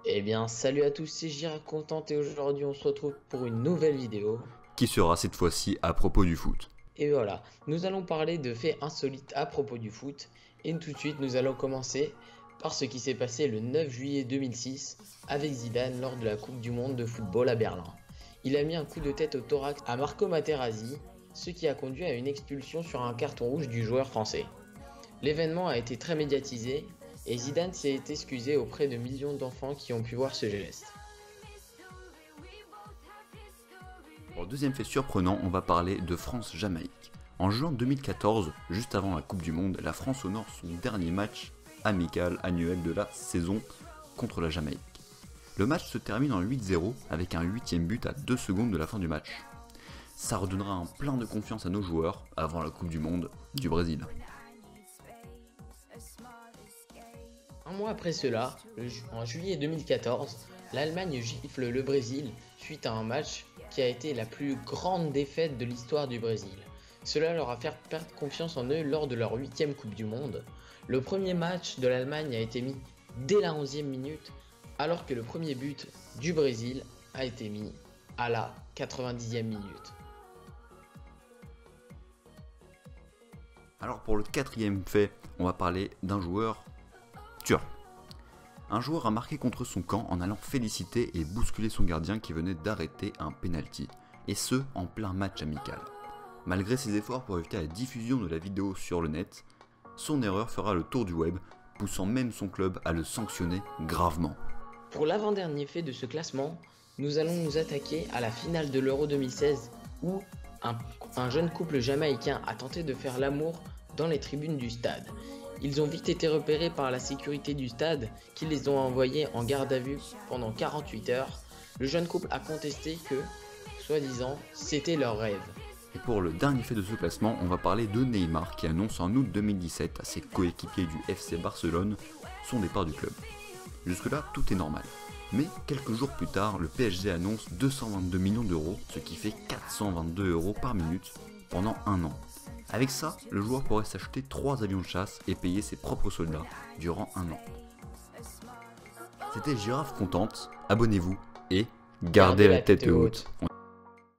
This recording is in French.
Eh bien, salut à tous, c'est Gira Content et aujourd'hui on se retrouve pour une nouvelle vidéo. Qui sera cette fois-ci à propos du foot. Et voilà, nous allons parler de faits insolites à propos du foot. Et tout de suite, nous allons commencer par ce qui s'est passé le 9 juillet 2006 avec Zidane lors de la Coupe du Monde de football à Berlin. Il a mis un coup de tête au thorax à Marco Materazzi, ce qui a conduit à une expulsion sur un carton rouge du joueur français. L'événement a été très médiatisé et Zidane s'est excusé auprès de millions d'enfants qui ont pu voir ce geste. Pour le deuxième fait surprenant, on va parler de France-Jamaïque. En juin 2014, juste avant la Coupe du Monde, la France honore son dernier match amical annuel de la saison contre la Jamaïque. Le match se termine en 8-0 avec un 8ème but à 2 secondes de la fin du match. Ça redonnera un plein de confiance à nos joueurs avant la Coupe du Monde du Brésil. Un mois après cela, en juillet 2014, l'Allemagne gifle le Brésil suite à un match qui a été la plus grande défaite de l'histoire du Brésil. Cela leur a fait perdre confiance en eux lors de leur 8ème Coupe du Monde. Le premier match de l'Allemagne a été mis dès la 11e minute, alors que le premier but du Brésil a été mis à la 90e minute. Alors pour le quatrième fait, on va parler d'un joueur turc. Un joueur a marqué contre son camp en allant féliciter et bousculer son gardien qui venait d'arrêter un penalty, et ce en plein match amical. Malgré ses efforts pour éviter la diffusion de la vidéo sur le net, son erreur fera le tour du web, poussant même son club à le sanctionner gravement. Pour l'avant-dernier fait de ce classement, nous allons nous attaquer à la finale de l'Euro 2016 où un jeune couple jamaïcain a tenté de faire l'amour dans les tribunes du stade. Ils ont vite été repérés par la sécurité du stade qui les ont envoyés en garde à vue pendant 48 heures. Le jeune couple a contesté que, soi-disant, c'était leur rêve. Et pour le dernier fait de ce classement, on va parler de Neymar qui annonce en août 2017 à ses coéquipiers du FC Barcelone son départ du club. Jusque-là, tout est normal. Mais quelques jours plus tard, le PSG annonce 222 millions d'euros, ce qui fait 422 euros par minute pendant un an. Avec ça, le joueur pourrait s'acheter 3 avions de chasse et payer ses propres soldats durant un an. C'était Girafe Contente, abonnez-vous et gardez Gardez la la tête tête haute. haute.